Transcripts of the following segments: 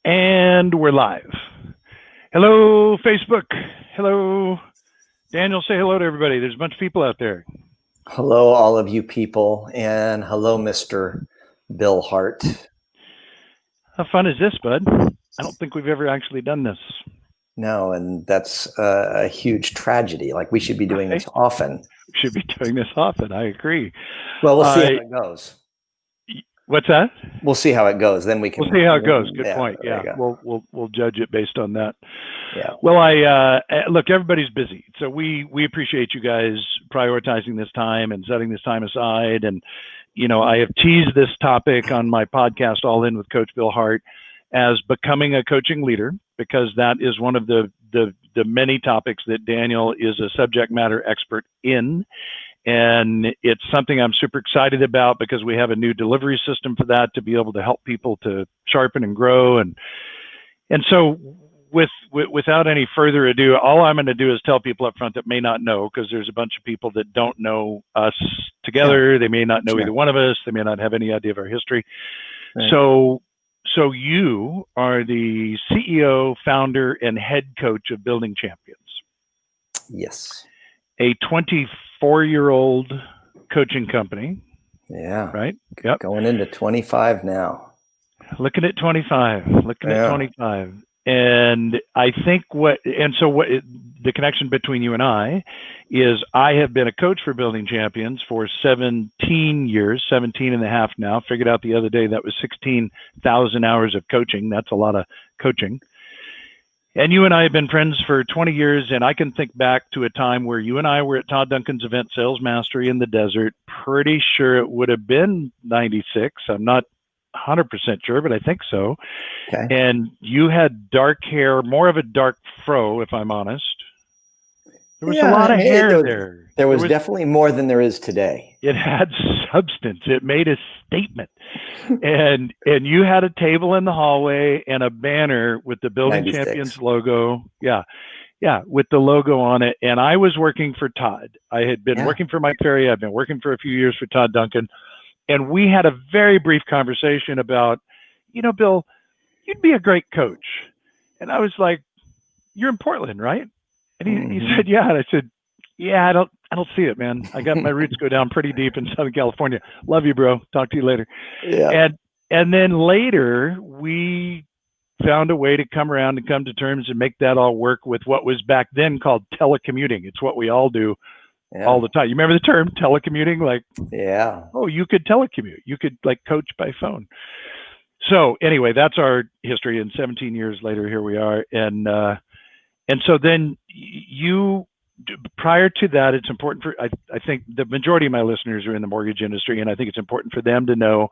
And we're live. Hello, Facebook. Hello. Daniel, say hello to everybody. There's a bunch of people out there. Hello, all of you people. And hello, Mr. Bill Hart. How fun is this, bud? I don't think we've ever actually done this. No, and that's a huge tragedy. Like, we should be doing this often. We should be doing this often. I agree. Well, we'll see how it goes. What's that? We'll see how it goes. Then we can. We'll see how it goes. Good point. Yeah, we'll judge it based on that. Yeah. Well, look, everybody's busy, so we appreciate you guys prioritizing this time and setting this time aside. And I have teased this topic on my podcast, All In with Coach Bill Hart, as becoming a coaching leader, because that is one of the many topics that Daniel is a subject matter expert in. And it's something I'm super excited about because we have a new delivery system for that to be able to help people to sharpen and grow. And so without any further ado, all I'm going to do is tell people up front that may not know, because there's a bunch of people that don't know us together. Yeah. They may not know either one of us. They may not have any idea of our history. Right. So you are the CEO, founder, and head coach of Building Champions. Yes. A 24-year-old coaching company. Yeah. Right? Yep. Going into 25 now. Looking at 25. At 25. And I think the connection between you and I is I have been a coach for Building Champions for 17 years, 17 and a half now. Figured out the other day that was 16,000 hours of coaching. That's a lot of coaching. And you and I have been friends for 20 years, and I can think back to a time where you and I were at Todd Duncan's event, Sales Mastery in the Desert. Pretty sure it would have been 96. I'm not 100% sure, but I think so. Okay. And you had dark hair, more of a dark fro, if I'm honest. There was a lot of hair there. There was definitely more than there is today. It had substance. It made a statement. and you had a table in the hallway and a banner with the Building 96. Champions logo. Yeah, with the logo on it. And I was working for Todd. I had been working for Mike Ferry. I've been working for a few years for Todd Duncan. And we had a very brief conversation about, Bill, you'd be a great coach. And I was like, you're in Portland, right? And he said, yeah. And I said, yeah, I don't see it, man. I got my roots go down pretty deep in Southern California. Love you, bro. Talk to you later. Yeah. And then later we found a way to come around and come to terms and make that all work with what was back then called telecommuting. It's what we all do. Yeah. All the time. You remember the term telecommuting? Like, oh, you could telecommute. You could coach by phone. So anyway, that's our history. And 17 years later, here we are. And so then prior to that, it's important I think the majority of my listeners are in the mortgage industry, and I think it's important for them to know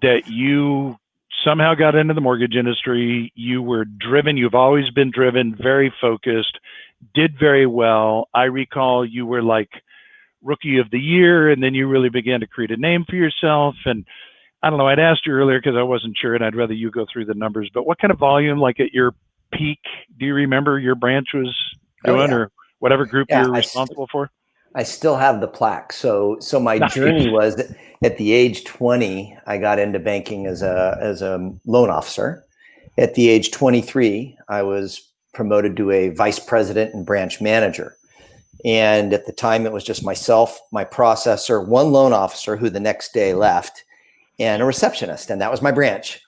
that you somehow got into the mortgage industry. You were driven. You've always been driven, very focused, did very well. I recall you were like rookie of the year, and then you really began to create a name for yourself. And I don't know, I'd asked you earlier because I wasn't sure, and I'd rather you go through the numbers, but what kind of volume, like at your peak, do you remember your branch was doing, or whatever group you're responsible for? I still have the plaque. So my journey was that at the age 20, I got into banking as a loan officer. At the age 23, I was promoted to a vice president and branch manager. And at the time, it was just myself, my processor, one loan officer who the next day left, and a receptionist. And that was my branch.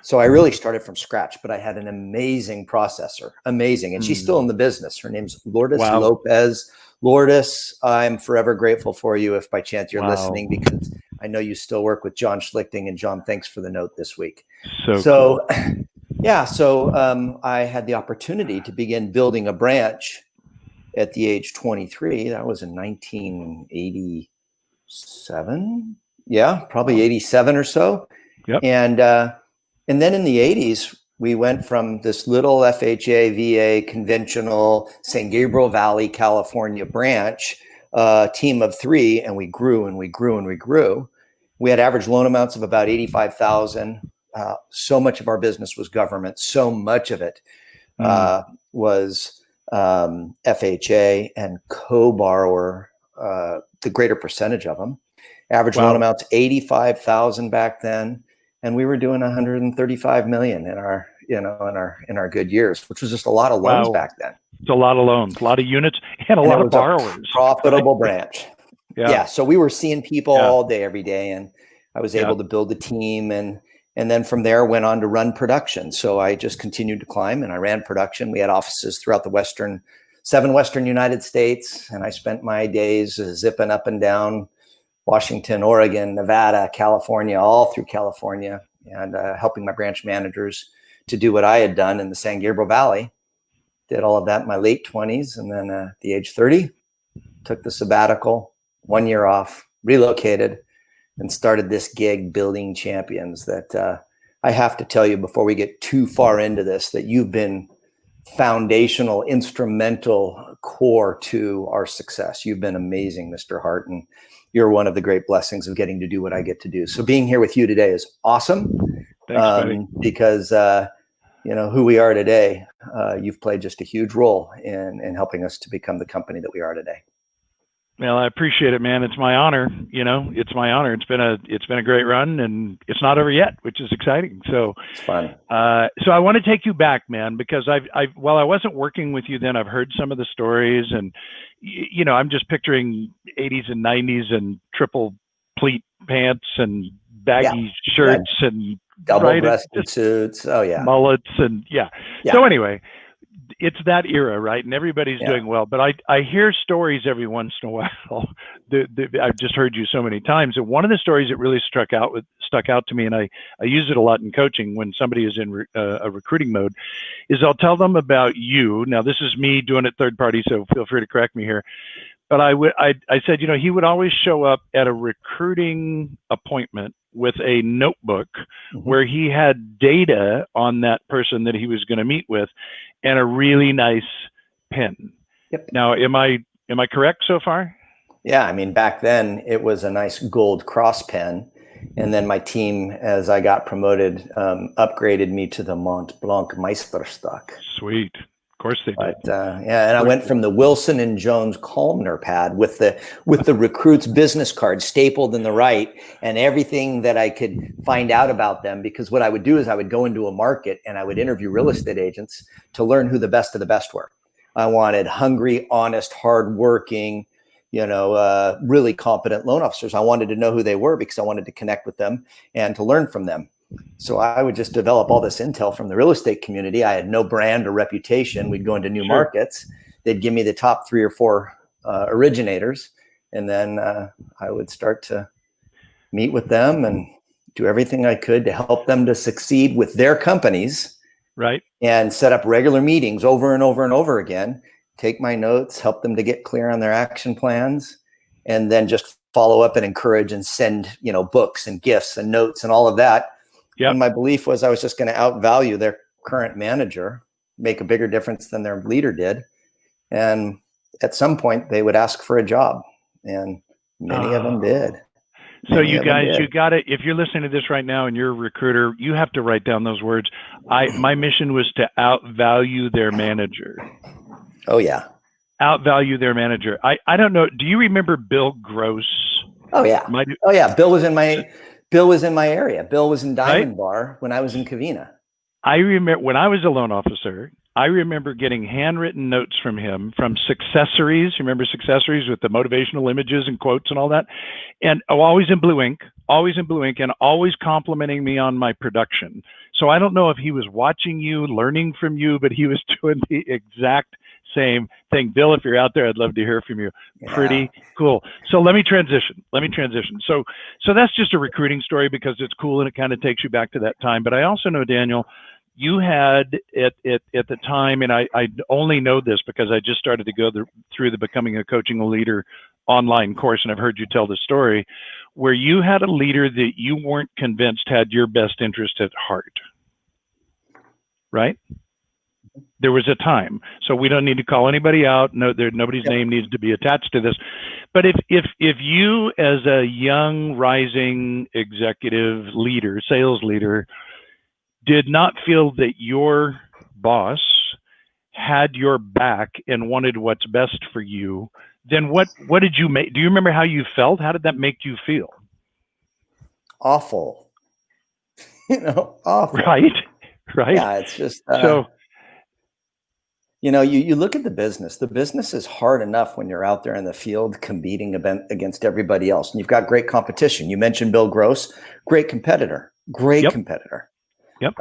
So I really started from scratch, but I had an amazing processor, amazing. And she's still in the business. Her name's Lourdes Lopez. Lourdes, I'm forever grateful for you if by chance you're listening, because I know you still work with John Schlichting. And John, thanks for the note this week. So I had the opportunity to begin building a branch at the age 23. That was in 1987. Yeah, probably 87 or so. Yep. And then in the 80s, we went from this little FHA, VA, conventional San Gabriel Valley, California branch, team of 3, and we grew and we grew and we grew. We had average loan amounts of about $85,000. So much of our business was government. So much of it was FHA and co-borrower, the greater percentage of them. Average loan amounts $85,000 back then. And we were doing $135 million in our good years, which was just a lot of loans back then. It's a lot of loans, a lot of units, and a lot of borrowers. Profitable branch. Yeah. So we were seeing people all day, every day, and I was able to build a team, and then from there went on to run production. So I just continued to climb, and I ran production. We had offices throughout the 7 Western United States, and I spent my days zipping up and down Washington, Oregon, Nevada, California, all through California, and helping my branch managers to do what I had done in the San Gabriel Valley. Did all of that in my late 20s, and then at the age 30, took the sabbatical, 1 year off, relocated, and started this gig, Building Champions, that I have to tell you before we get too far into this, that you've been foundational, instrumental, core to our success. You've been amazing, Mr. Hart, and you're one of the great blessings of getting to do what I get to do. So being here with you today is awesome. Thanks, buddy. Because who we are today, you've played just a huge role in helping us to become the company that we are today. Well, I appreciate it, man. It's my honor. It's my honor. It's been a great run, and it's not over yet, which is exciting. So it's fun. So I want to take you back, man, because while I wasn't working with you then, I've heard some of the stories, and I'm just picturing 80s and 90s and triple pleat pants and baggy shirts and double-breasted suits. Oh yeah, mullets and So anyway, it's that era, right? And everybody's doing well. But I hear stories every once in a while. I've just heard you so many times. And one of the stories that really stuck out to me, and I use it a lot in coaching when somebody is in a recruiting mode, is I'll tell them about you. Now, this is me doing it third party, so feel free to correct me here. But I said, he would always show up at a recruiting appointment with a notebook where he had data on that person that he was going to meet with and a really nice pen. Yep. Now, am I correct so far? Yeah. I mean, back then it was a nice gold cross pen. And then my team, as I got promoted, upgraded me to the Mont Blanc Meisterstock. Sweet. Of course they did. And I went from the Wilson and Jones Columnar pad with the recruit's business card stapled in the right, and everything that I could find out about them. Because what I would do is I would go into a market and I would interview real estate agents to learn who the best of the best were. I wanted hungry, honest, hardworking, really competent loan officers. I wanted to know who they were because I wanted to connect with them and to learn from them. So I would just develop all this intel from the real estate community. I had no brand or reputation. We'd go into new markets. They'd give me the top 3 or 4 originators. And then I would start to meet with them and do everything I could to help them to succeed with their companies. Right. And set up regular meetings over and over and over again. Take my notes, help them to get clear on their action plans, and then just follow up and encourage and send, books and gifts and notes and all of that. Yep. And my belief was I was just going to outvalue their current manager, make a bigger difference than their leader did. And at some point they would ask for a job, and many of them did. So you guys, you got it. If you're listening to this right now and you're a recruiter, you have to write down those words. My mission was to outvalue their manager. Oh yeah. Outvalue their manager. I don't know. Do you remember Bill Gross? Oh yeah. Bill was in my area. Bill was in Diamond Bar when I was in Covina. I remember when I was a loan officer, I remember getting handwritten notes from him from Successories. You remember Successories with the motivational images and quotes and all that? And always in blue ink, and always complimenting me on my production. So I don't know if he was watching you, learning from you, but he was doing the exact same thing. Bill, if you're out there, I'd love to hear from you. Yeah. Pretty cool. So let me transition. So that's just a recruiting story because it's cool and it kind of takes you back to that time. But I also know, Daniel, you had at the time, and I only know this because I just started to go through the Becoming a Coaching Leader online course, and I've heard you tell the story, where you had a leader that you weren't convinced had your best interest at heart, right? There was a time, so we don't need to call anybody out. No, nobody's name needs to be attached to this. But if you, as a young, rising executive leader, sales leader, did not feel that your boss had your back and wanted what's best for you, then what did you make? Do you remember how you felt? How did that make you feel? Awful. Awful. Right. right? Yeah, it's just, So, you look at the business is hard enough when you're out there in the field competing against everybody else. And you've got great competition. You mentioned Bill Gross, great competitor, great yep, competitor. yep.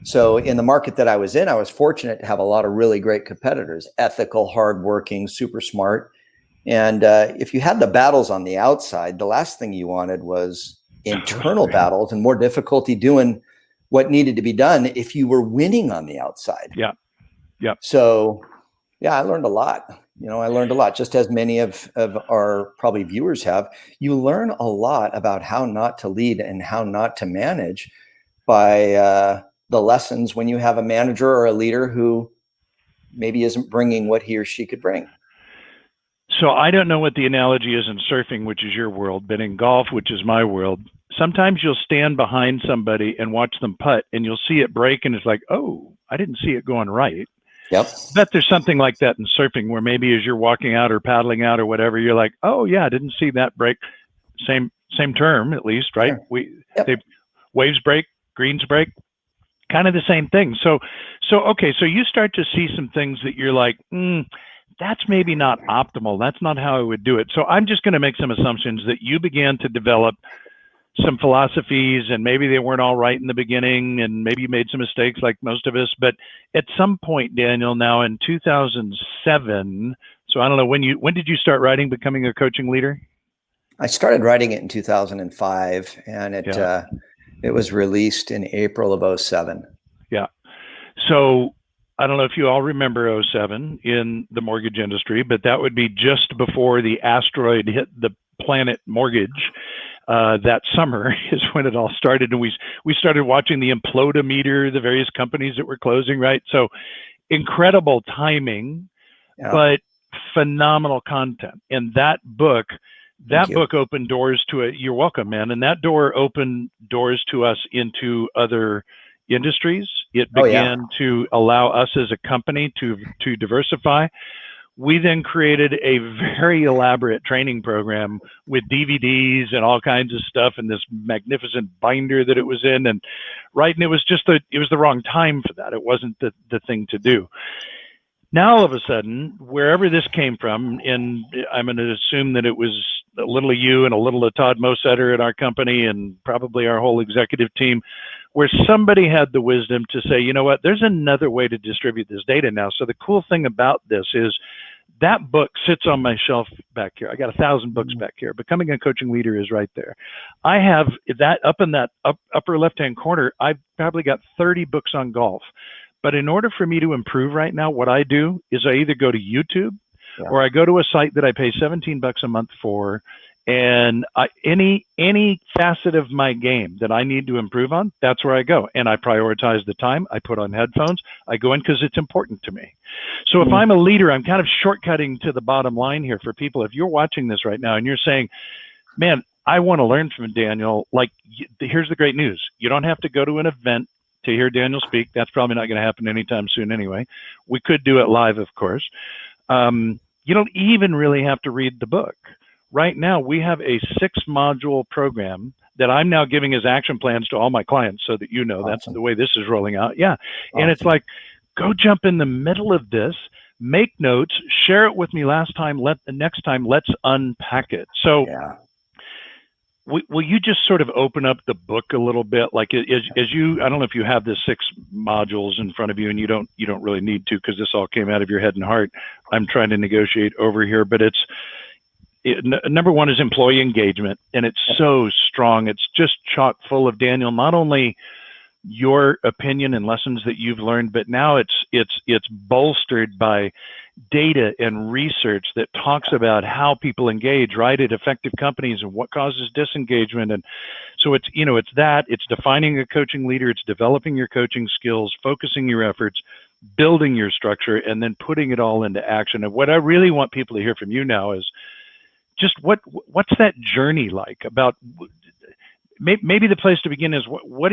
So in the market that I was in, I was fortunate to have a lot of really great competitors, ethical, hardworking, super smart. And if you had the battles on the outside, the last thing you wanted was internal battles and more difficulty doing what needed to be done if you were winning on the outside. Yeah. Yep. So, yeah, I learned a lot. I learned a lot, just as many of our probably viewers have. You learn a lot about how not to lead and how not to manage by the lessons when you have a manager or a leader who maybe isn't bringing what he or she could bring. So I don't know what the analogy is in surfing, which is your world, but in golf, which is my world, sometimes you'll stand behind somebody and watch them putt and you'll see it break and it's like, oh, I didn't see it going right. Yep. Bet there's something like that in surfing where maybe as you're walking out or paddling out or whatever, you're like, oh yeah, I didn't see that break. Same term at least, right? Yep. Waves break, greens break, kind of the same thing. So okay, so you start to see some things that you're like, that's maybe not optimal. That's not how I would do it. So I'm just going to make some assumptions that you began to develop some philosophies and maybe they weren't all right in the beginning and maybe you made some mistakes like most of us. But at some point, Daniel, now in 2007, so I don't know, when did you start writing Becoming a Coaching Leader? I started writing it in 2005 and it was released in April of 2007. Yeah. So I don't know if you all remember 2007 in the mortgage industry, but that would be just before the asteroid hit the planet mortgage. That summer is when it all started, and we started watching the implodometer, the various companies that were closing, right? So incredible timing, but phenomenal content. And that book opened doors to it. You're welcome, man. And that door opened doors to us into other industries. It began to allow us as a company to diversify. We then created a very elaborate training program with DVDs and all kinds of stuff and this magnificent binder that it was in. And it was just it was the wrong time for that. It wasn't the thing to do. Now, all of a sudden, wherever this came from, and I'm going to assume that it was a little of you and a little of Todd Mosetter at our company and probably our whole executive team, where somebody had the wisdom to say, you know what, there's another way to distribute this data now. So the cool thing about this is that book sits on my shelf back here. I got 1,000 books back here. Becoming a Coaching Leader is right there. I have that up in that upper left-hand corner. I've probably got 30 books on golf. But in order for me to improve right now, what I do is I either go to YouTube or I go to a site that I pay $17 a month for, and any facet of my game that I need to improve on, that's where I go. And I prioritize the time. I put on headphones. I go in because it's important to me. So if I'm a leader, I'm kind of shortcutting to the bottom line here for people. If you're watching this right now and you're saying, man, I want to learn from Daniel, like, here's the great news. You don't have to go to an event to hear Daniel speak. That's probably not going to happen anytime soon anyway. We could do it live, of course. You don't even really have to read the book. Right now, we have a 6-module program that I'm now giving as action plans to all my clients so that you know that's the way this is rolling out. Yeah. Awesome. And it's like, go jump in the middle of this, make notes, share it with me next time, let's unpack it. So will you just sort of open up the book a little bit? Like as you, I don't know if you have the 6 modules in front of you, and you don't really need to, because this all came out of your head and heart. I'm trying to negotiate over here, but number 1 is employee engagement, and it's so strong. It's just chock full of, Daniel, not only your opinion and lessons that you've learned, but now it's bolstered by data and research that talks about how people engage, right, at effective companies and what causes disengagement. And so it's defining a coaching leader, it's developing your coaching skills, focusing your efforts, building your structure, and then putting it all into action. And what I really want people to hear from you now is just what's that journey like? About maybe the place to begin is what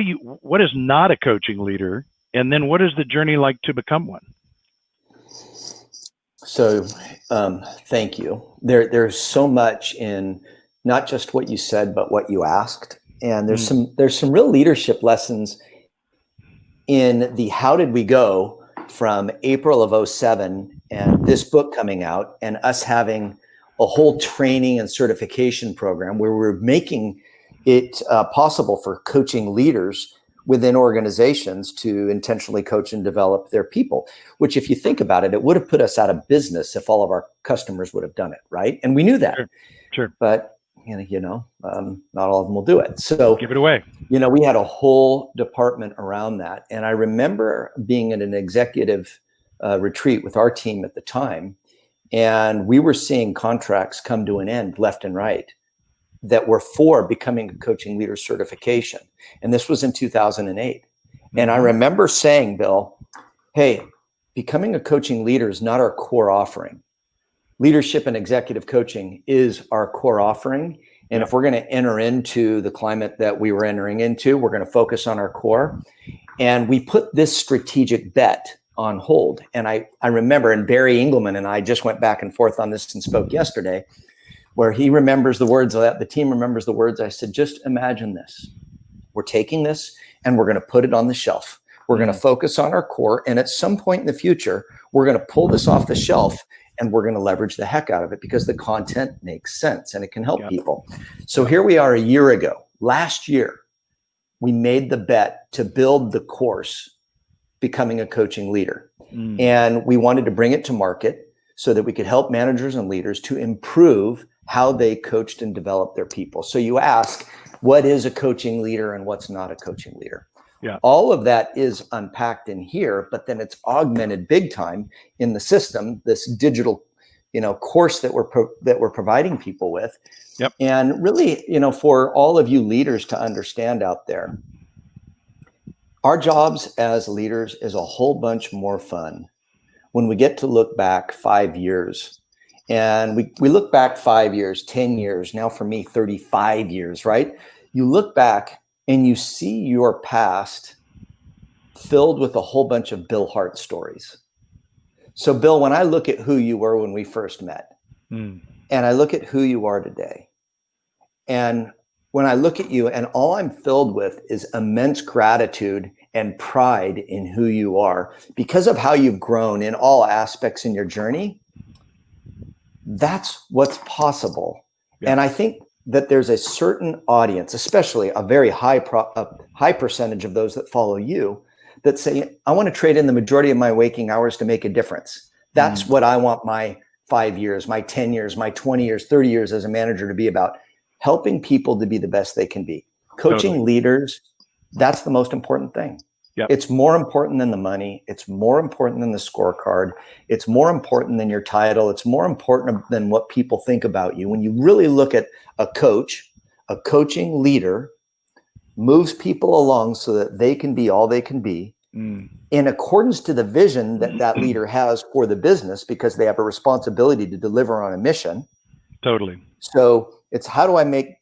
is not a coaching leader, and then what is the journey like to become one? So, thank you. There's so much in not just what you said, but what you asked, and there's some real leadership lessons in the how did we go from April of '07 and this book coming out and us having a whole training and certification program where we're making it possible for coaching leaders within organizations to intentionally coach and develop their people, which if you think about it, it would have put us out of business if all of our customers would have done it, right? And we knew that. Sure. But, not all of them will do it. So give it away. We had a whole department around that. And I remember being at an executive retreat with our team at the time, and we were seeing contracts come to an end left and right that were for becoming a coaching leader certification. And this was in 2008. And I remember saying, Bill, hey, becoming a coaching leader is not our core offering. Leadership and executive coaching is our core offering. And if we're going to enter into the climate that we were entering into, we're going to focus on our core. And we put this strategic bet on hold. And I remember, and Barry Engelman and I just went back and forth on this and spoke yesterday, where he remembers the words of that, the team remembers the words. I said, just imagine this. We're taking this and we're going to put it on the shelf. We're going to focus on our core. And at some point in the future, we're going to pull this off the shelf and we're going to leverage the heck out of it because the content makes sense and it can help people. So here we are a year ago. Last year, we made the bet to build the course, Becoming a Coaching Leader. And we wanted to bring it to market so that we could help managers and leaders to improve how they coached and developed their people. So you ask, what is a coaching leader and what's not a coaching leader? Yeah. All of that is unpacked in here, but then it's augmented big time in the system, this digital, course that we're providing people with. Yep. And really, for all of you leaders to understand out there, our jobs as leaders is a whole bunch more fun when we get to look back 5 years. And we look back 5 years, 10 years, now for me, 35 years, right? You look back and you see your past filled with a whole bunch of Bill Hart stories. So Bill, when I look at who you were when we first met, and I look at who you are today, and when I look at you, and all I'm filled with is immense gratitude and pride in who you are because of how you've grown in all aspects in your journey. That's what's possible. Yeah. And I think that there's a certain audience, especially a very high percentage of those that follow you, that say, I want to trade in the majority of my waking hours to make a difference. That's what I want my 5 years, my 10 years, my 20 years, 30 years as a manager to be about, helping people to be the best they can be. Coaching leaders, that's the most important thing. Yep. It's more important than the money. It's more important than the scorecard. It's more important than your title. It's more important than what people think about you. When you really look at a coach, a coaching leader moves people along so that they can be all they can be in accordance to the vision that that leader has for the business, because they have a responsibility to deliver on a mission. Totally. So it's, how do I make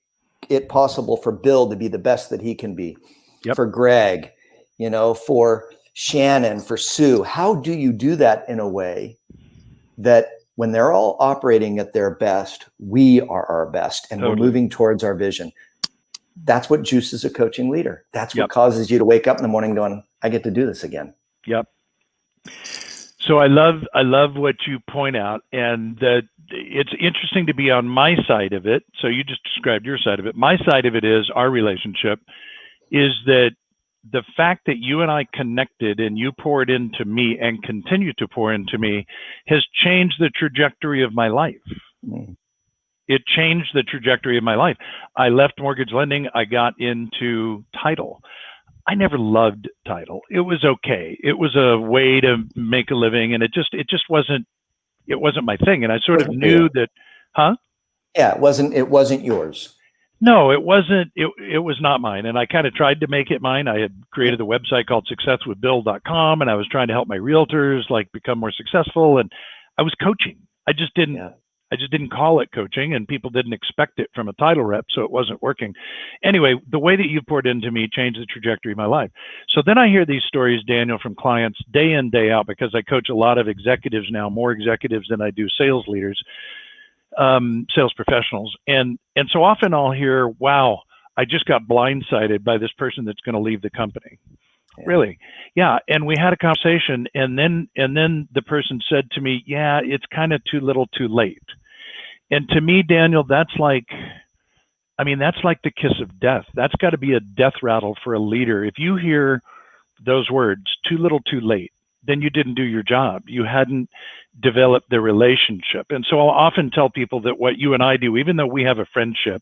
it possible for Bill to be the best that he can be? Yep. For Greg, for Shannon, for Sue, how do you do that in a way that when they're all operating at their best, we are our best and we're moving towards our vision? That's what juices a coaching leader. That's what causes you to wake up in the morning going, I get to do this again. Yep. So I love what you point out, and that it's interesting to be on my side of it. So you just described your side of it. My side of it is our relationship is that the fact that you and I connected and you poured into me and continue to pour into me has changed the trajectory of my life. It changed the trajectory of my life. I left mortgage lending. I got into title. I never loved title. It was okay. It was a way to make a living, and it just wasn't my thing. And I sort of knew that, Yeah, it wasn't yours. No, it wasn't. It was not mine. And I kind of tried to make it mine. I had created a website called successwithbill.com, and I was trying to help my realtors become more successful. And I was coaching. I just didn't call it coaching, and people didn't expect it from a title rep, so it wasn't working. Anyway, the way that you poured into me changed the trajectory of my life. So then I hear these stories, Daniel, from clients day in, day out, because I coach a lot of executives now, more executives than I do sales leaders, sales professionals. And so often I'll hear, wow, I just got blindsided by this person that's going to leave the company. Really? Yeah. And we had a conversation, and then the person said to me, yeah, it's kind of too little too late. And to me, Daniel, that's like the kiss of death. That's got to be a death rattle for a leader. If you hear those words, too little too late, then you didn't do your job. You hadn't developed the relationship. And so I'll often tell people that what you and I do, even though we have a friendship,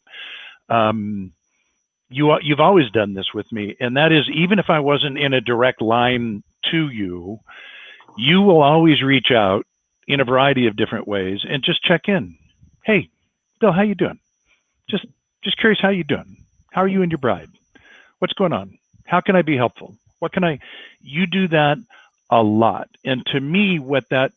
you've always done this with me. And that is, even if I wasn't in a direct line to you, you will always reach out in a variety of different ways and just check in. Hey, Bill, how you doing? Just curious, how you doing? How are you and your bride? What's going on? How can I be helpful? You do that a lot. And to me, what that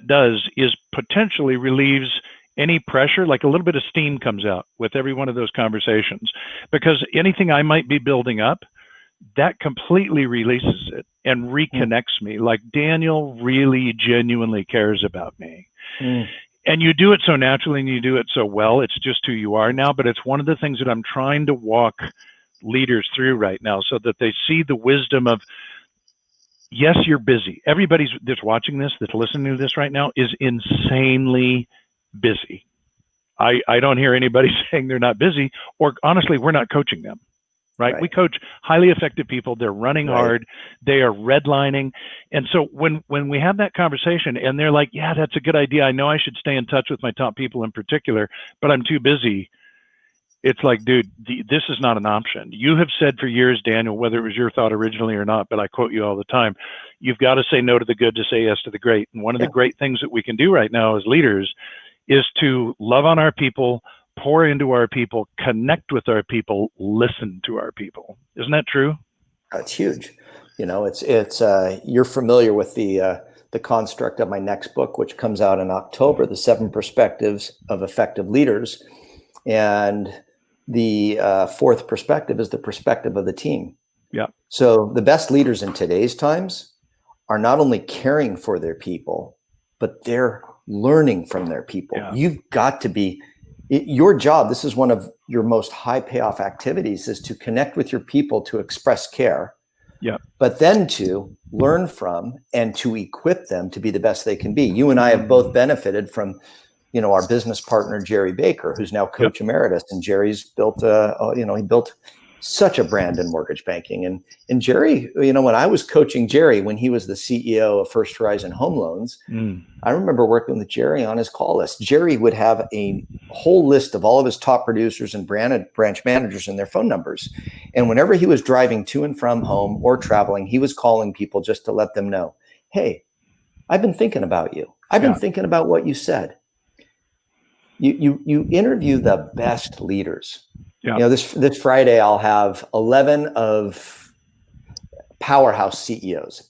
does is potentially relieves any pressure, like a little bit of steam comes out with every one of those conversations, because anything I might be building up, that completely releases it and reconnects me. Like, Daniel really genuinely cares about me. And you do it so naturally and you do it so well. It's just who you are now. But it's one of the things that I'm trying to walk leaders through right now, so that they see the wisdom of, yes, you're busy. Everybody that's watching this, that's listening to this right now, is insanely busy. I don't hear anybody saying they're not busy, or honestly, we're not coaching them. Right? We coach highly effective people. They're running hard. They are redlining. And so when we have that conversation and they're like, yeah, that's a good idea. I know I should stay in touch with my top people in particular, but I'm too busy. It's like, dude, this is not an option. You have said for years, Daniel, whether it was your thought originally or not, but I quote you all the time, you've got to say no to the good to say yes to the great. And one of the great things that we can do right now as leaders is to love on our people, pour into our people, connect with our people, listen to our people. Isn't that true? That's huge. It's you're familiar with the construct of my next book, which comes out in October, The 7 Perspectives of Effective Leaders. And the 4th perspective is the perspective of the team. Yeah. So the best leaders in today's times are not only caring for their people, but they're learning from their people. Yeah. You've got to be, your job, this is one of your most high payoff activities, is to connect with your people, to express care. Yeah. But then to learn from and to equip them to be the best they can be. You and I have both benefited from, our business partner, Jerry Baker, who's now coach emeritus. And Jerry's built he built such a brand in mortgage banking. And Jerry, when I was coaching Jerry, when he was the CEO of First Horizon Home Loans, I remember working with Jerry on his call list. Jerry would have a whole list of all of his top producers and branch managers and their phone numbers. And whenever he was driving to and from home or traveling, he was calling people just to let them know, hey, I've been thinking about you. I've been thinking about what you said. You interview the best leaders. Yeah. This Friday, I'll have 11 of powerhouse CEOs,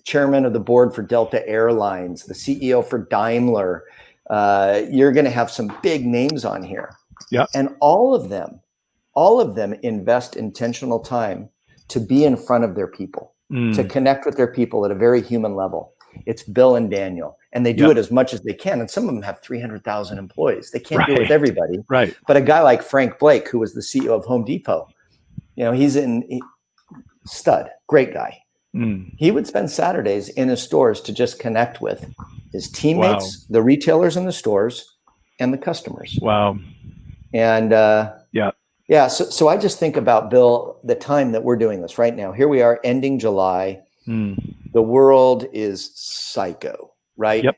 chairman of the board for Delta Airlines, the CEO for Daimler. You're going to have some big names on here. Yeah. And all of them invest intentional time to be in front of their people, to connect with their people at a very human level. It's Bill and Daniel, and they do it as much as they can. And some of them have 300,000 employees. They can't do it with everybody. Right. But a guy like Frank Blake, who was the CEO of Home Depot, he's stud, great guy. He would spend Saturdays in his stores to just connect with his teammates, the retailers in the stores, and the customers. Wow. And so I just think about, Bill, the time that we're doing this right now. Here we are, ending July. The world is psycho, right? Yep.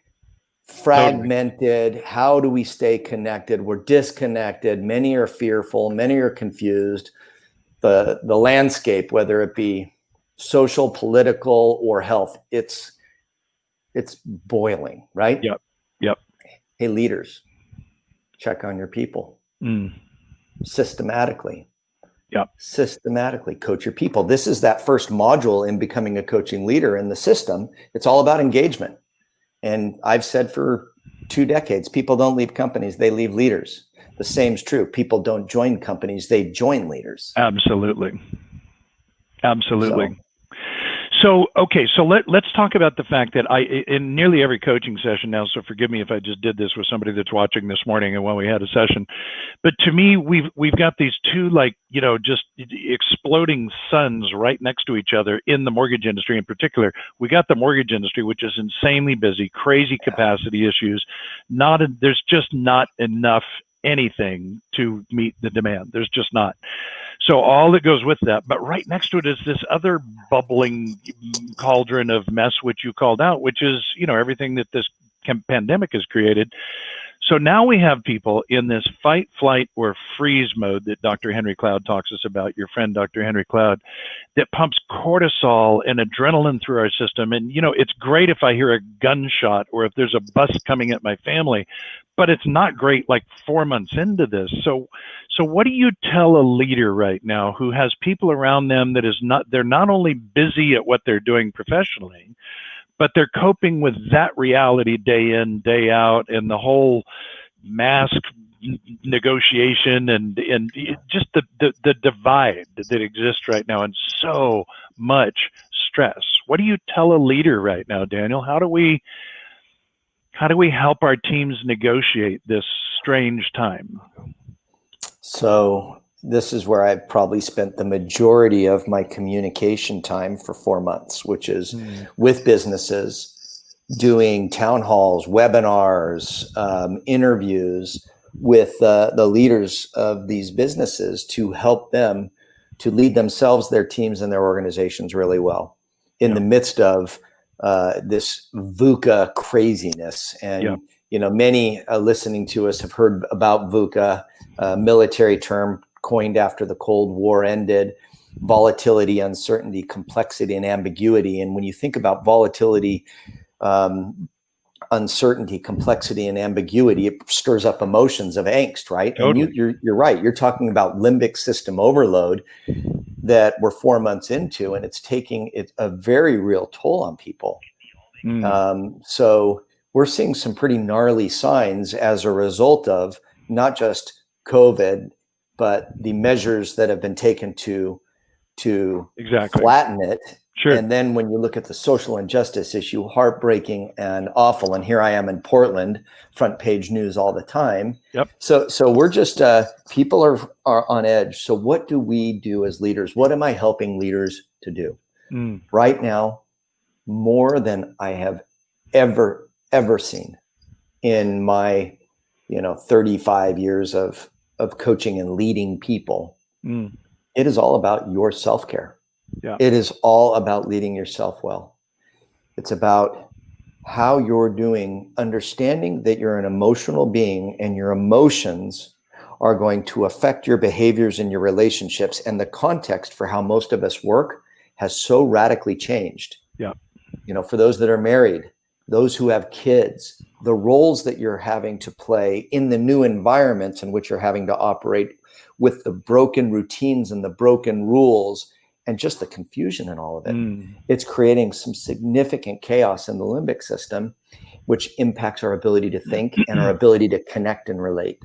Fragmented. Totally. How do we stay connected? We're disconnected. Many are fearful. Many are confused. The landscape, whether it be social, political, or health, it's boiling, right? Yep. Hey, leaders, check on your people systematically. Yep. Systematically coach your people. This is that first module in becoming a coaching leader in the system. It's all about engagement. And I've said for 2 decades, people don't leave companies, they leave leaders. The same is true. People don't join companies, they join leaders. Absolutely. So let's talk about the fact that in nearly every coaching session now, so forgive me if I just did this with somebody that's watching this morning and when we had a session, but to me, we've got these two, like, just exploding suns right next to each other in the mortgage industry in particular. We got the mortgage industry, which is insanely busy, crazy capacity issues. There's just not enough anything to meet the demand. There's just not. So all that goes with that, but right next to it is this other bubbling cauldron of mess, which you called out, which is, everything that this pandemic has created. So now we have people in this fight, flight, or freeze mode that Dr. Henry Cloud talks us about, your friend, Dr. Henry Cloud, that pumps cortisol and adrenaline through our system. And, it's great if I hear a gunshot or if there's a bus coming at my family, but it's not great like 4 months into this. So what do you tell a leader right now who has people around them they're not only busy at what they're doing professionally, but they're coping with that reality day in, day out, and the whole mask negotiation and just the divide that exists right now, and so much stress. What do you tell a leader right now, Daniel? How do we help our teams negotiate this strange time? So this is where I probably spent the majority of my communication time for 4 months, which is with businesses, doing town halls, webinars, interviews with the leaders of these businesses to help them to lead themselves, their teams, and their organizations really well in the midst of this VUCA craziness. And many listening to us have heard about VUCA, a military term coined after the Cold War ended: volatility, uncertainty, complexity, and ambiguity. And when you think about volatility, uncertainty, complexity, and ambiguity, it stirs up emotions of angst, right? Totally. And you're right. You're talking about limbic system overload that we're 4 months into, and it's taking a very real toll on people. So we're seeing some pretty gnarly signs as a result of not just COVID, but the measures that have been taken to flatten it. Sure. And then when you look at the social injustice issue, heartbreaking and awful. And here I am in Portland, front page news all the time. Yep. So we're just, people are on edge. So what do we do as leaders? What am I helping leaders to do? Right now, more than I have ever seen in my 35 years of coaching and leading people. It is all about your self-care. Yeah. It is all about leading yourself well. It's about how you're doing, understanding that you're an emotional being and your emotions are going to affect your behaviors and your relationships. And the context for how most of us work has so radically changed. Yeah. For those that are married, those who have kids, the roles that you're having to play in the new environments in which you're having to operate with the broken routines and the broken rules and just the confusion in all of it. It's creating some significant chaos in the limbic system, which impacts our ability to think and our ability to connect and relate.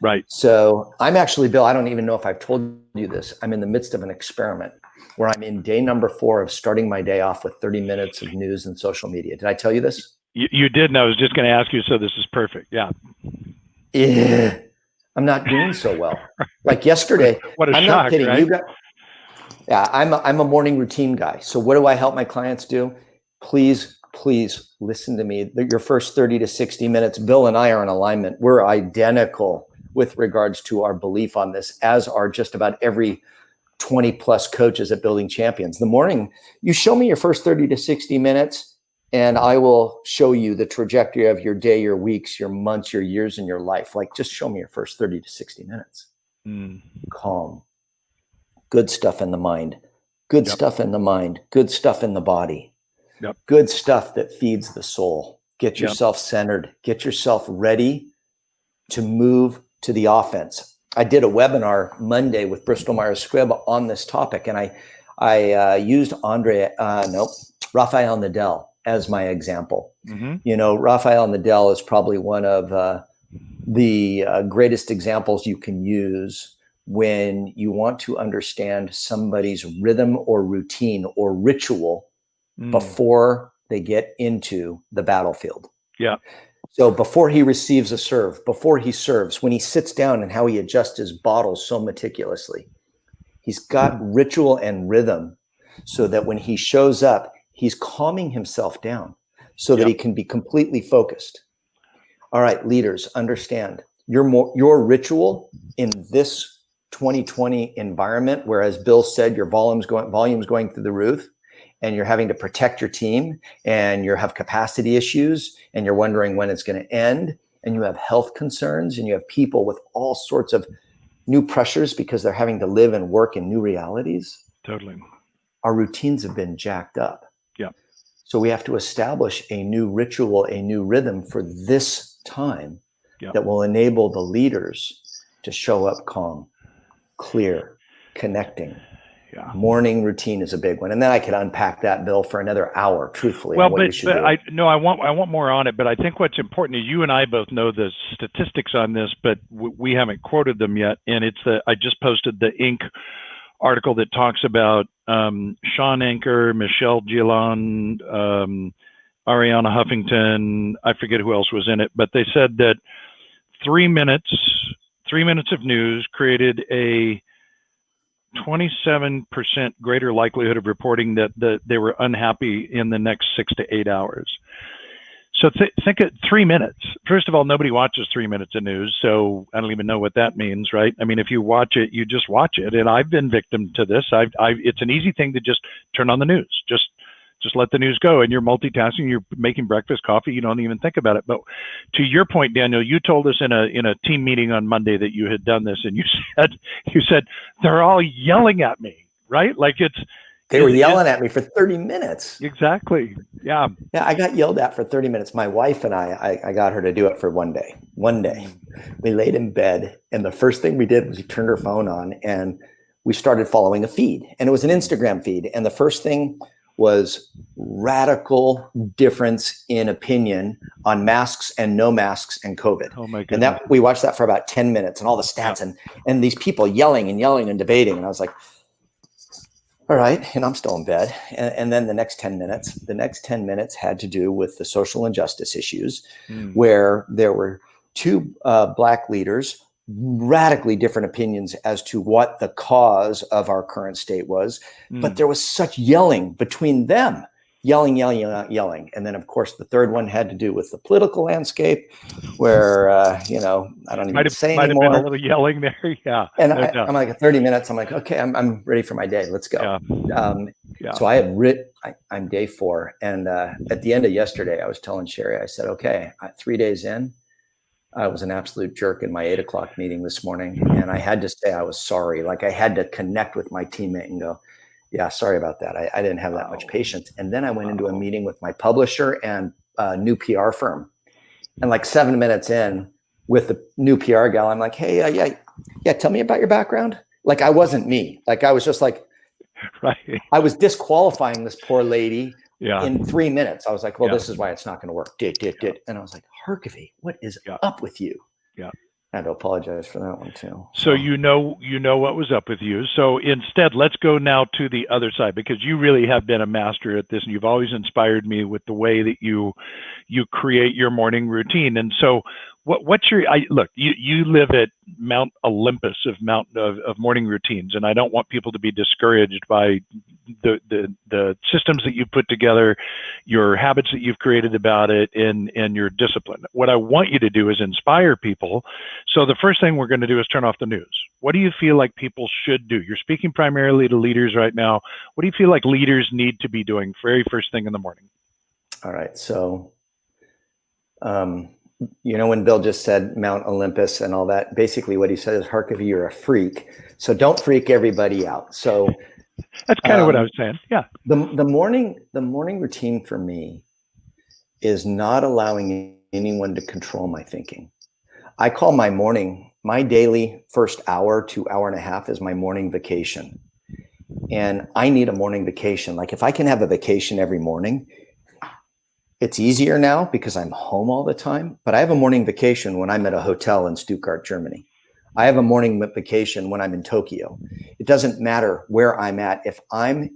Right. So I'm actually, Bill, I don't even know if I've told you this. I'm in the midst of an experiment where I'm in day number 4 of starting my day off with 30 minutes of news and social media. Did I tell you this? You did, and I was just going to ask you, so this is perfect. Yeah. I'm not doing so well. Like yesterday, what a I'm shock, not kidding. Right? I'm a morning routine guy. So what do I help my clients do? Please listen to me. Your first 30 to 60 minutes, Bill and I are in alignment. We're identical with regards to our belief on this, as are just about every 20 plus coaches at Building Champions. The morning, you show me your first 30 to 60 minutes, and I will show you the trajectory of your day, your weeks, your months, your years, and your life. Like, just show me your first 30 to 60 minutes. Calm. Good stuff in the mind. Good stuff in the mind. Good stuff in the body. Good stuff that feeds the soul. Get yourself centered. Get yourself ready to move to the offense. I did a webinar Monday with Bristol Myers Squibb on this topic, and I used Rafael Nadal as my example. Rafael Nadal is probably one of the greatest examples you can use when you want to understand somebody's rhythm or routine or ritual before they get into the battlefield. Yeah. So before he receives a serve, before he serves, when he sits down and how he adjusts his bottles so meticulously, he's got ritual and rhythm so that when he shows up, he's calming himself down so that he can be completely focused. All right, leaders, understand your ritual in this 2020 environment, where, as Bill said, your volume's going through the roof, and you're having to protect your team, and you have capacity issues, and you're wondering when it's going to end, and you have health concerns, and you have people with all sorts of new pressures because they're having to live and work in new realities. Totally. Our routines have been jacked up. Yeah. So we have to establish a new ritual, a new rhythm for this time that will enable the leaders to show up calm, clear, connecting. Yeah. Morning routine is a big one. And then I could unpack that, Bill, for another hour, truthfully. Well, but I want more on it. But I think what's important is you and I both know the statistics on this, but we haven't quoted them yet. And I just posted the Inc. article that talks about Sean Anker, Michelle Gillan, Ariana Huffington. I forget who else was in it, but they said that 3 minutes of news created a 27% greater likelihood of reporting that they were unhappy in the next 6 to 8 hours. So think of 3 minutes. First of all, nobody watches 3 minutes of news, so I don't even know what that means, right? I mean, if you watch it, you just watch it. And I've been victim to this. It's an easy thing to just turn on the news. Just let the news go, and you're multitasking. You're making breakfast, coffee. You don't even think about it. But to your point, Daniel, you told us in a team meeting on Monday that you had done this, and you said they're all yelling at me, right? Like they were yelling at me for 30 minutes. Exactly. Yeah. Yeah, I got yelled at for 30 minutes. My wife and I got her to do it for one day. One day, we laid in bed, and the first thing we did was we turned her phone on, and we started following a feed, and it was an Instagram feed, and the first thing was radical difference in opinion on masks and no masks and COVID. Oh my And goodness. that we watched that for about 10 minutes, and all the stats and these people yelling and debating. And I was like, all right. And I'm still in bed. And then the next 10 minutes had to do with the social injustice issues, where there were two Black leaders, radically different opinions as to what the cause of our current state was. But there was such yelling between them, yelling. And then, of course, the third one had to do with the political landscape, where, I don't even say anymore. Might have been a little yelling there. Yeah. And I'm like, at 30 minutes, I'm like, okay, I'm ready for my day. Let's go. Yeah. So I'm day 4. And at the end of yesterday, I was telling Sherry, I said, okay, 3 days in, I was an absolute jerk in my 8 o'clock meeting this morning. And I had to say I was sorry. Like, I had to connect with my teammate and go, yeah, sorry about that. I didn't have that much patience. And then I went into a meeting with my publisher and a new PR firm. And like 7 minutes in with the new PR gal, I'm like, hey, yeah, tell me about your background. Like, I wasn't me. Like, I was just like, right. I was disqualifying this poor lady in 3 minutes. I was like, well, this is why it's not going to work. And I was like, Harkavy, what is up with you? Yeah. I had to apologize for that one too. So you know what was up with you. So instead, let's go now to the other side, because you really have been a master at this, and you've always inspired me with the way that you create your morning routine. And so what's your look? You live at Mount Olympus of morning routines, and I don't want people to be discouraged by the systems that you've put together, your habits that you've created about it, and your discipline. What I want you to do is inspire people. So the first thing we're going to do is turn off the news. What do you feel like people should do? You're speaking primarily to leaders right now. What do you feel like leaders need to be doing very first thing in the morning? All right. So, when Bill just said Mount Olympus and all that, basically what he said is, Harkavy, you're a freak. So don't freak everybody out. So that's kind of what I was saying. Yeah. The morning routine for me is not allowing anyone to control my thinking. I call my daily first hour to hour and a half is my morning vacation. And I need a morning vacation. Like, if I can have a vacation every morning, it's easier now because I'm home all the time, but I have a morning vacation when I'm at a hotel in Stuttgart, Germany. I have a morning vacation when I'm in Tokyo. It doesn't matter where I'm at. If I'm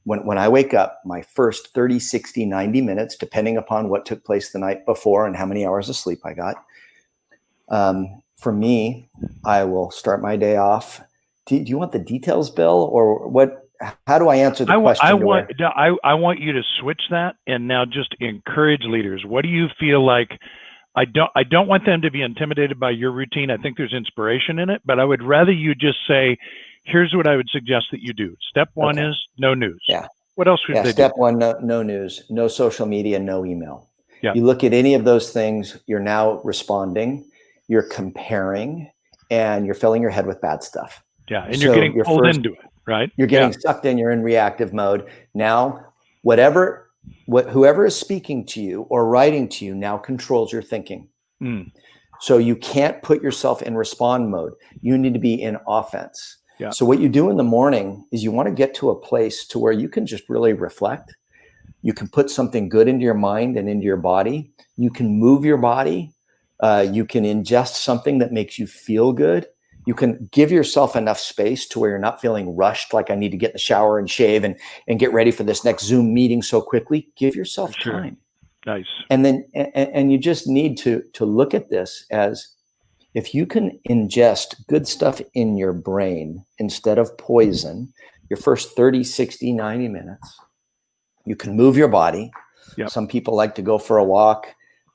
when I wake up, my first 30, 60, 90 minutes, depending upon what took place the night before and how many hours of sleep I got, for me, I will start my day off. Do you want the details, Bill, or what? How do I answer the question? I want you to switch that and now just encourage leaders. What do you feel like? I don't want them to be intimidated by your routine. I think there's inspiration in it, but I would rather you just say, here's what I would suggest that you do. Step one is no news. Yeah. What else would they do? Step one, no news, no social media, no email. Yeah. You look at any of those things, you're now responding, you're comparing, and you're filling your head with bad stuff. Yeah, and you're getting pulled into it, right? You're getting sucked in, you're in reactive mode. Now, whoever is speaking to you or writing to you now controls your thinking. So you can't put yourself in respond mode. You need to be in offense. Yeah. So what you do in the morning is you want to get to a place to where you can just really reflect. You can put something good into your mind and into your body. You can move your body. You can ingest something that makes you feel good. You can give yourself enough space to where you're not feeling rushed, like I need to get in the shower and shave and get ready for this next Zoom meeting so quickly. Give yourself time. Nice. And then, and you just need to look at this as, if you can ingest good stuff in your brain instead of poison, your first 30, 60, 90 minutes, you can move your body. Yep. Some people like to go for a walk.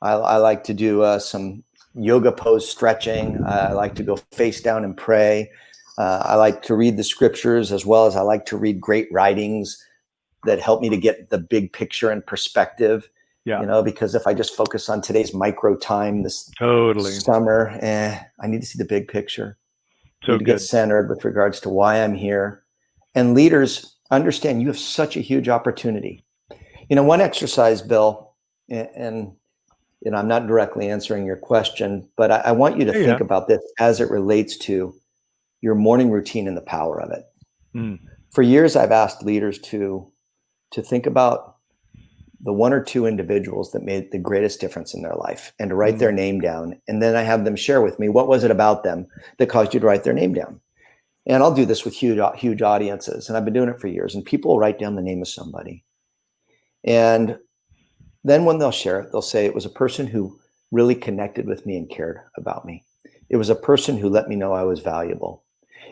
I like to do some yoga pose stretching. I like to go face down and pray. I like to read the scriptures, as well as I like to read great writings that help me to get the big picture and perspective. Yeah. Because if I just focus on today's micro time, this summer, I need to see the big picture. So to get centered with regards to why I'm here. And leaders, understand you have such a huge opportunity. One exercise, Bill, and I'm not directly answering your question, but I want you to think about this as it relates to your morning routine and the power of it. For years, I've asked leaders to think about the one or two individuals that made the greatest difference in their life and to write their name down. And then I have them share with me, what was it about them that caused you to write their name down? And I'll do this with huge audiences. And I've been doing it for years. And people will write down the name of somebody. And then when they'll share it, they'll say, it was a person who really connected with me and cared about me. It was a person who let me know I was valuable.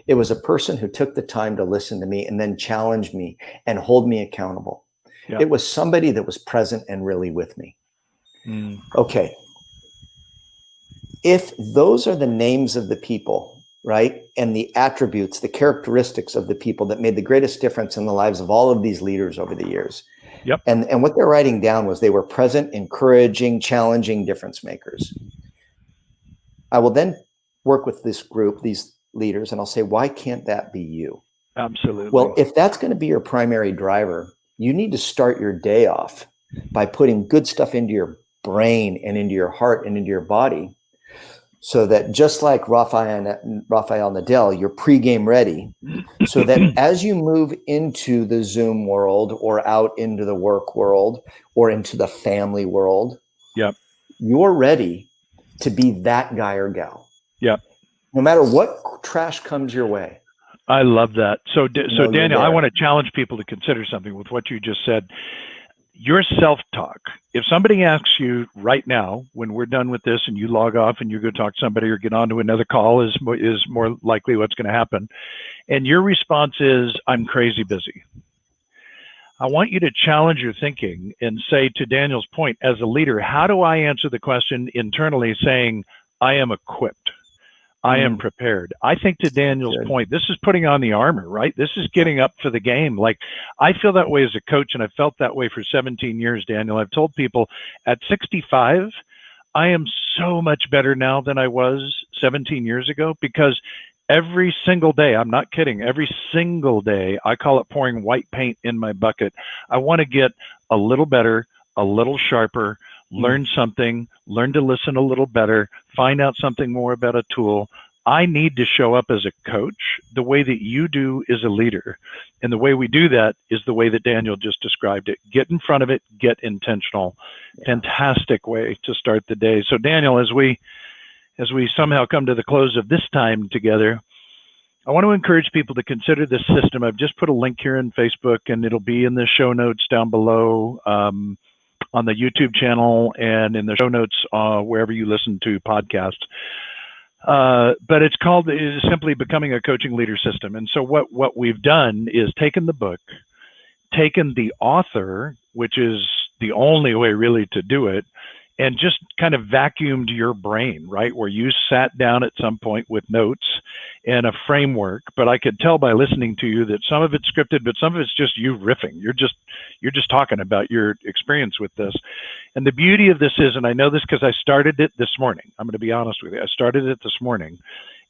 It was a person who took the time to listen to me and then challenge me and hold me accountable. Yeah. It was somebody that was present and really with me. Okay. If those are the names of the people, right, and the attributes, the characteristics of the people that made the greatest difference in the lives of all of these leaders over the years, and what they're writing down was they were present, encouraging, challenging difference makers. I will then work with this group, these leaders, and I'll say, why can't that be you? Absolutely. Well, if that's going to be your primary driver, you need to start your day off by putting good stuff into your brain and into your heart and into your body, so that just like Rafael Nadal, you're pregame ready, so that as you move into the Zoom world or out into the work world or into the family world, you're ready to be that guy or gal. No matter what trash comes your way. I love that. So Daniel, I want to challenge people to consider something with what you just said. Your self-talk. If somebody asks you right now, when we're done with this and you log off and you go talk to somebody or get on to another call, is more likely what's going to happen. And your response is, I'm crazy busy. I want you to challenge your thinking and say, to Daniel's point, as a leader, how do I answer the question internally saying, I am equipped? I am prepared. I think, to Daniel's point, this is putting on the armor, right? This is getting up for the game. Like, I feel that way as a coach, and I felt that way for 17 years, Daniel. I've told people at 65, I am so much better now than I was 17 years ago, because every single day, I'm not kidding, every single day, I call it pouring white paint in my bucket. I want to get a little better, a little sharper, learn something, learn to listen a little better, find out something more about a tool. I need to show up as a coach the way that you do as a leader. And the way we do that is the way that Daniel just described it. Get in front of it, get intentional. Fantastic way to start the day. So Daniel, as we somehow come to the close of this time together, I want to encourage people to consider this system. I've just put a link here in Facebook, and it'll be in the show notes down below on the YouTube channel and in the show notes wherever you listen to podcasts. But it is simply Becoming a Coaching Leader System. And so what we've done is taken the book, taken the author, which is the only way really to do it, and just kind of vacuumed your brain, right? Where you sat down at some point with notes and a framework, but I could tell by listening to you that some of it's scripted, but some of it's just you riffing. You're just talking about your experience with this. And the beauty of this is, and I know this because I started it this morning. I'm going to be honest with you. I started it this morning,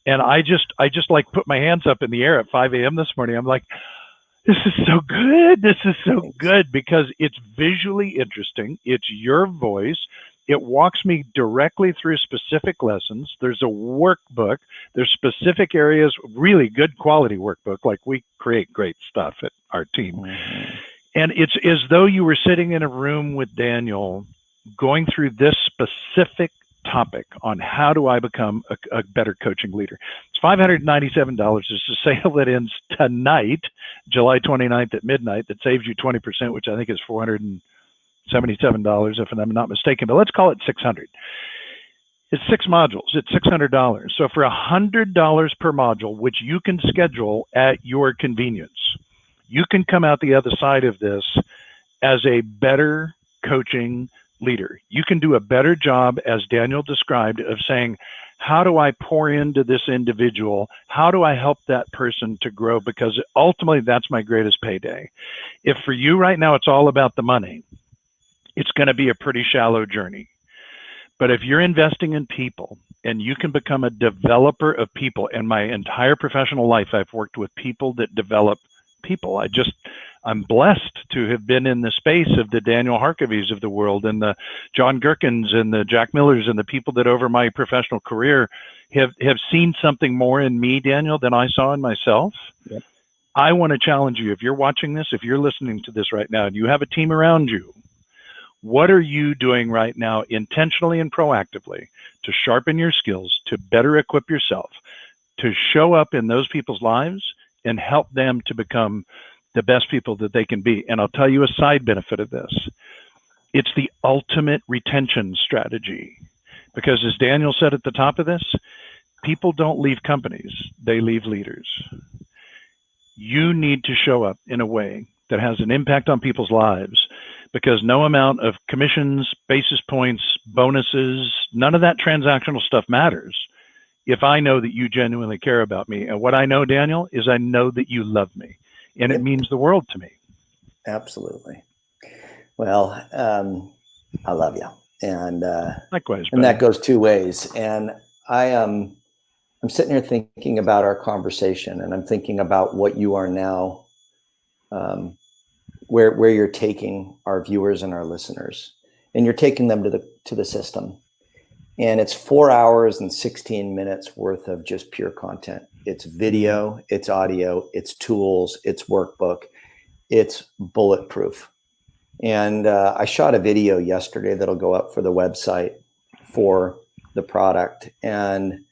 and I just like put my hands up in the air at 5 a.m. this morning. I'm like, this is so good. This is so good because it's visually interesting. It's your voice. It walks me directly through specific lessons. There's a workbook. There's specific areas, really good quality workbook. Like, we create great stuff at our team. Mm-hmm. And it's as though you were sitting in a room with Daniel going through this specific topic on how do I become a better coaching leader. It's $597. It's a sale that ends tonight, July 29th at midnight, that saves you 20%, which I think is $477 if I'm not mistaken, but let's call it $600. It's 6 modules. It's $600. So for $100 per module, which you can schedule at your convenience, you can come out the other side of this as a better coaching leader. You can do a better job, as Daniel described, of saying, how do I pour into this individual? How do I help that person to grow? Because ultimately, that's my greatest payday. If for you right now, it's all about the money, it's going to be a pretty shallow journey. But if you're investing in people and you can become a developer of people, and my entire professional life, I've worked with people that develop people. I'm blessed to have been in the space of the Daniel Harkavies of the world and the John Gherkins and the Jack Millers and the people that over my professional career have seen something more in me, Daniel, than I saw in myself. Yep. I want to challenge you. If you're watching this, if you're listening to this right now and you have a team around you, what are you doing right now intentionally and proactively to sharpen your skills, to better equip yourself, to show up in those people's lives and help them to become the best people that they can be? And I'll tell you a side benefit of this. It's the ultimate retention strategy. Because as Daniel said at the top of this, people don't leave companies, they leave leaders. You need to show up in a way that has an impact on people's lives, because no amount of commissions, basis points, bonuses, none of that transactional stuff matters if I know that you genuinely care about me. And what I know, Daniel, is I know that you love me, and it means the world to me. Absolutely. Well, I love you. And likewise, and that goes two ways. And I'm sitting here thinking about our conversation, and I'm thinking about what you are now, where you're taking our viewers and our listeners, and you're taking them to the system. And it's 4 hours and 16 minutes worth of just pure content. It's video, it's audio, it's tools, it's workbook, it's bulletproof. And I shot a video yesterday that'll go up for the website for the product. And,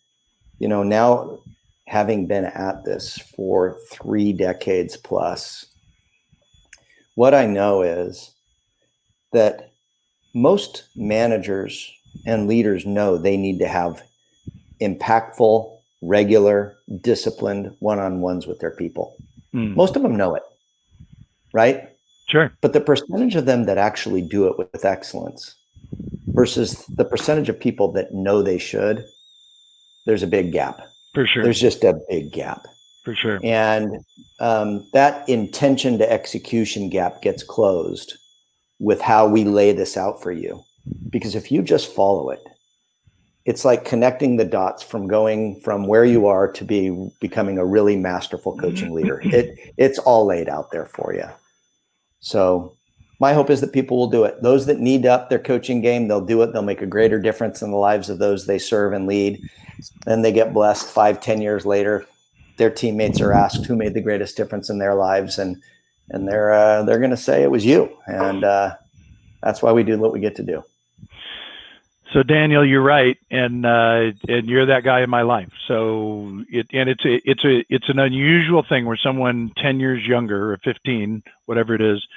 you know, now having been at this for 3 decades plus, what I know is that most managers and leaders know they need to have impactful, regular, disciplined one-on-ones with their people. Most of them know it, right? Sure. But the percentage of them that actually do it with excellence versus the percentage of people that know they should, there's a big gap. For sure. There's just a big gap. For sure. And that intention to execution gap gets closed with how we lay this out for you. Because if you just follow it, it's like connecting the dots from going from where you are to becoming a really masterful coaching leader. It's all laid out there for you. So my hope is that people will do it. Those that need to up their coaching game, they'll do it. They'll make a greater difference in the lives of those they serve and lead. Then they get blessed 5-10 years later. Their teammates are asked who made the greatest difference in their lives, and they're going to say it was you. And that's why we do what we get to do. So Daniel, you're right, and you're that guy in my life. So it's an unusual thing where someone 10 years younger or 15, whatever it is,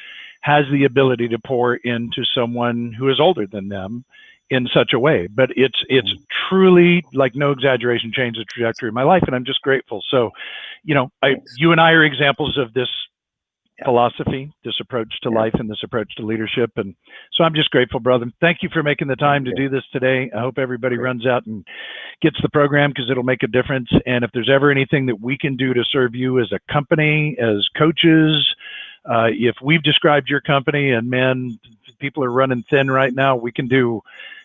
has the ability to pour into someone who is older than them in such a way. But it's truly, like, no exaggeration, changed the trajectory of my life, and I'm just grateful. So, you and I are examples of this philosophy, this approach to life, and this approach to leadership. And so I'm just grateful, brother. Thank you for making the time to do this today. I hope everybody runs out and gets the program, because it'll make a difference. And if there's ever anything that we can do to serve you as a company, as coaches, if we've described your company and, man, people are running thin right now, we can do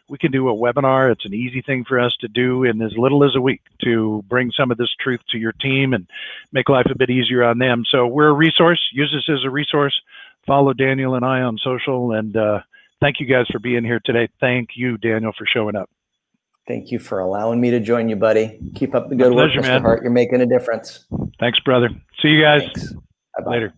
a webinar. It's an easy thing for us to do in as little as a week to bring some of this truth to your team and make life a bit easier on them. So we're a resource. Use this as a resource. Follow Daniel and I on social. And thank you guys for being here today. Thank you, Daniel, for showing up. Thank you for allowing me to join you, buddy. Keep up the good work, Mr. Hart. You're making a difference. Thanks, brother. See you guys. Thanks. Bye-bye. Later.